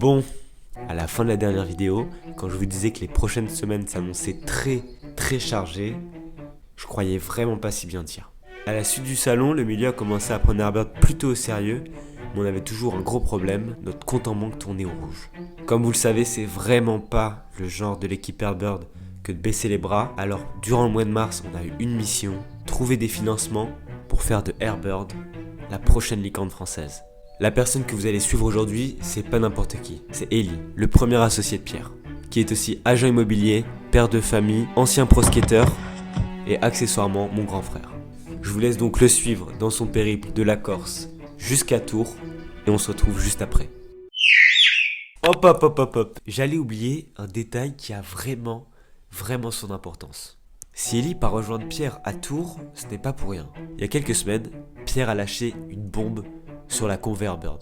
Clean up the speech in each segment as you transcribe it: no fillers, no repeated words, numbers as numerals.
Bon, à la fin de la dernière vidéo, quand je vous disais que les prochaines semaines s'annonçaient très chargées, je croyais vraiment pas si bien dire. À la suite du salon, le milieu a commencé à prendre Herbert plutôt au sérieux, mais on avait toujours un gros problème, notre compte en banque tournait au rouge. Comme vous le savez, c'est vraiment pas le genre de l'équipe Herbert que de baisser les bras, alors durant le mois de mars, on a eu une mission, trouver des financements pour faire de Herbert la prochaine licorne française. La personne que vous allez suivre aujourd'hui, c'est pas n'importe qui, c'est Eli, le premier associé de Pierre, qui est aussi agent immobilier, père de famille, ancien pro skater et accessoirement mon grand frère. Je vous laisse donc le suivre dans son périple de la Corse jusqu'à Tours et on se retrouve juste après. Hop, j'allais oublier un détail qui a vraiment son importance. Si Eli part rejoindre Pierre à Tours, ce n'est pas pour rien. Il y a quelques semaines, Pierre a lâché une bombe sur la conve Herbert.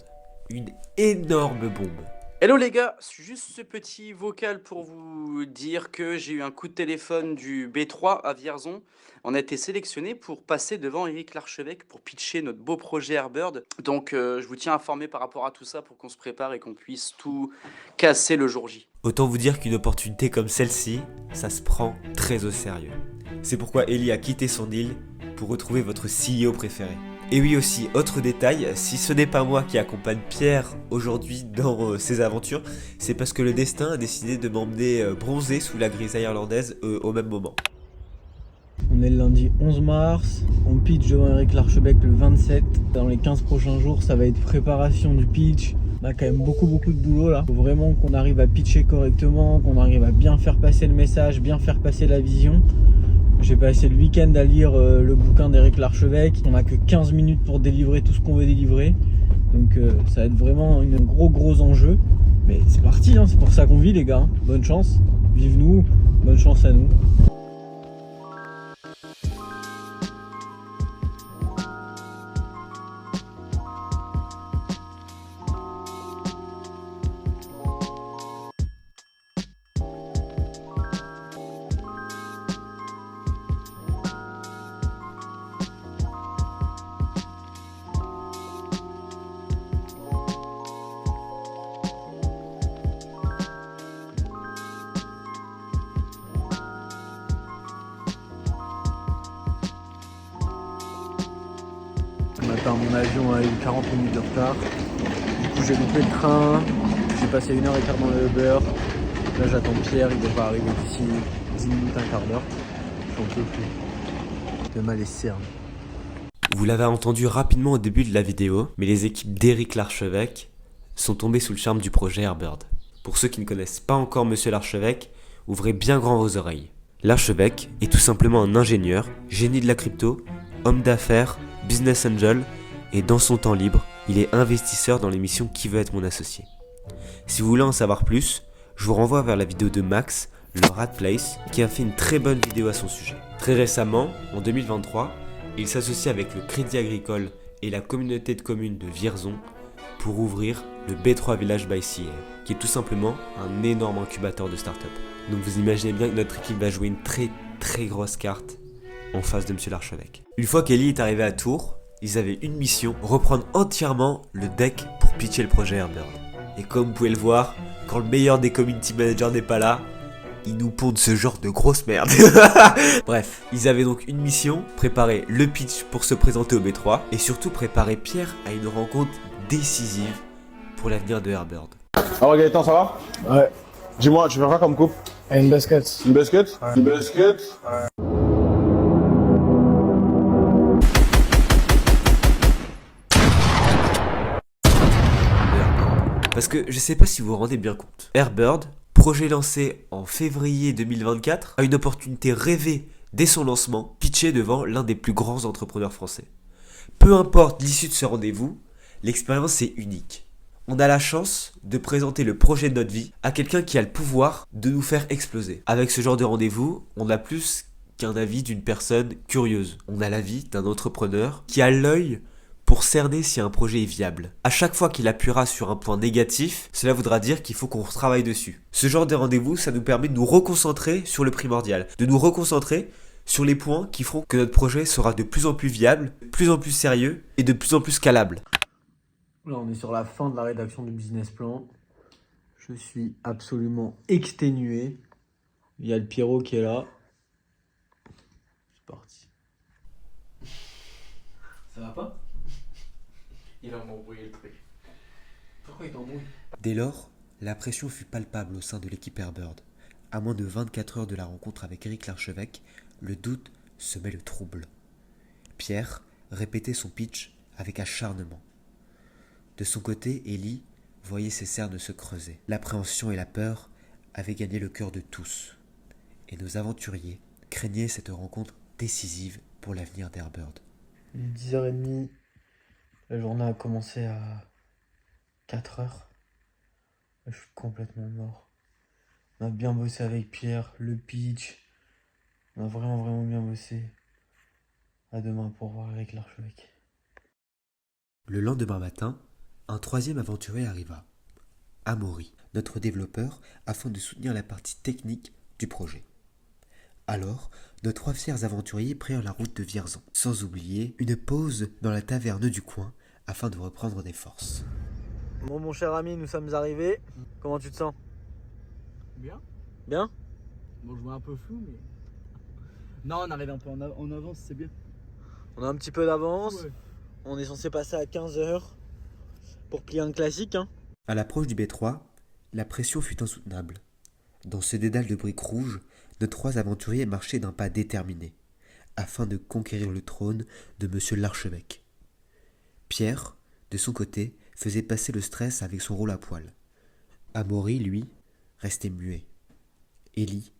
Une énorme bombe. Hello les gars, juste ce petit vocal pour vous dire que j'ai eu un coup de téléphone du B3 à Vierzon. On a été sélectionné pour passer devant Éric Larchevêque pour pitcher notre beau projet Airbird. Donc je vous tiens informé par rapport à tout ça pour qu'on se prépare et qu'on puisse tout casser le jour J. Autant vous dire qu'une opportunité comme celle-ci, ça se prend très au sérieux. C'est pourquoi Eli a quitté son île pour retrouver votre CEO préféré. Et oui aussi, autre détail, si ce n'est pas moi qui accompagne Pierre aujourd'hui dans ses aventures, c'est parce que le destin a décidé de m'emmener bronzer sous la grisaille irlandaise au même moment. On est le lundi 11 mars, on pitch devant Éric Larchevêque le 27. Dans les 15 prochains jours, ça va être préparation du pitch. On a quand même beaucoup de boulot là. Faut vraiment qu'on arrive à pitcher correctement, qu'on arrive à bien faire passer le message, bien faire passer la vision. J'ai passé le week-end à lire le bouquin d'Éric Larchevêque. On n'a que 15 minutes pour délivrer tout ce qu'on veut délivrer. Donc ça va être vraiment un gros enjeu. Mais c'est parti, hein, c'est pour ça qu'on vit les gars. Bonne chance, vive nous, bonne chance à nous. Ce matin, mon avion a eu 40 minutes de retard. Du coup, j'ai loupé le train. J'ai passé 1h15 dans le Uber. Là, j'attends Pierre. Il devrait arriver d'ici 10 minutes, un quart d'heure. J'en peux plus. De mal les cernes. Vous l'avez entendu rapidement au début de la vidéo, mais les équipes d'Éric Larchevêque sont tombées sous le charme du projet Herbert. Pour ceux qui ne connaissent pas encore Monsieur Larchevêque, ouvrez bien grand vos oreilles. Larchevêque est tout simplement un ingénieur, génie de la crypto, homme d'affaires, business angel, et dans son temps libre, il est investisseur dans l'émission Qui veut être mon associé. Si vous voulez en savoir plus, je vous renvoie vers la vidéo de Max, le Rat Place, qui a fait une très bonne vidéo à son sujet. Très récemment, en 2023, il s'associe avec le Crédit Agricole et la communauté de communes de Vierzon pour ouvrir le B3 Village by CA, qui est tout simplement un énorme incubateur de start-up. Donc vous imaginez bien que notre équipe va jouer une très grosse carte en face de Monsieur Larchevêque. Une fois qu'Eli est arrivé à Tours, ils avaient une mission, reprendre entièrement le deck pour pitcher le projet Herbert. Et comme vous pouvez le voir, quand le meilleur des community managers n'est pas là, ils nous pondent ce genre de grosse merde. Bref, ils avaient donc une mission, préparer le pitch pour se présenter au B3 et surtout préparer Pierre à une rencontre décisive pour l'avenir de Herbert. Alors Gaëtan, ça va? Ouais. Dis-moi, tu fais quoi comme coupe? Une basket. Une basket? Ouais. Une basket? Ouais. Parce que je sais pas si vous vous rendez bien compte. Herbert, projet lancé en février 2024, a une opportunité rêvée dès son lancement, pitché devant l'un des plus grands entrepreneurs français. Peu importe l'issue de ce rendez-vous, l'expérience est unique. On a la chance de présenter le projet de notre vie à quelqu'un qui a le pouvoir de nous faire exploser. Avec ce genre de rendez-vous, on a plus qu'un avis d'une personne curieuse. On a l'avis d'un entrepreneur qui a l'œil pour cerner si un projet est viable. À chaque fois qu'il appuiera sur un point négatif, cela voudra dire qu'il faut qu'on travaille dessus. Ce genre de rendez-vous, ça nous permet de nous reconcentrer sur le primordial, de nous reconcentrer sur les points qui feront que notre projet sera de plus en plus viable, de plus en plus sérieux et de plus en plus scalable. Là, on est sur la fin de la rédaction du business plan. Je suis absolument exténué. Il y a le Pierrot qui est là. C'est parti. Ça va pas? Il va m'embrouiller le truc. Pourquoi il t'embrouille? Dès lors, la pression fut palpable au sein de l'équipe Airbird. À moins de 24 heures de la rencontre avec Eric Larchevêque, le doute semait le trouble. Pierre répétait son pitch avec acharnement. De son côté, Ellie voyait ses cernes se creuser. L'appréhension et la peur avaient gagné le cœur de tous. Et nos aventuriers craignaient cette rencontre décisive pour l'avenir d'Airbird. Il est 10h30. La journée a commencé à 4h. Je suis complètement mort. On a bien bossé avec Pierre, le pitch. On a vraiment bien bossé. À demain pour voir avec l'archevêque. Le lendemain matin, un troisième aventurier arriva, Amaury, notre développeur, afin de soutenir la partie technique du projet. Alors, nos 3 fiers aventuriers prirent la route de Vierzon, sans oublier une pause dans la taverne du coin afin de reprendre des forces. Bon, mon cher ami, nous sommes arrivés. Comment tu te sens? Bien. Bien? Bon, je vois un peu flou, mais. Non, on arrive un peu en avance, c'est bien. On a un petit peu d'avance. Ouais. On est censé passer à 15h pour plier un classique. Hein. À l'approche du B3, la pression fut insoutenable. Dans ce dédale de briques rouges, nos 3 aventuriers marchaient d'un pas déterminé, afin de conquérir le trône de monsieur l'archevêque. Pierre, de son côté, faisait passer le stress avec son rôle à poil. Amaury, lui, restait muet. Ellie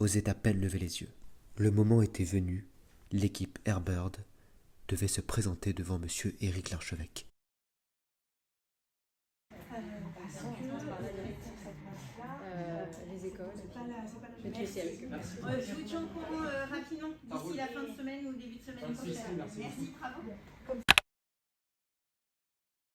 osait à peine lever les yeux. Le moment était venu, l'équipe Airbird devait se présenter devant monsieur Eric Larchevêque. Les écoles. Je vais te laisser avec eux. Je vous tiens au courant rapidement d'ici la fin de semaine ou début de semaine prochaine. Merci, bravo.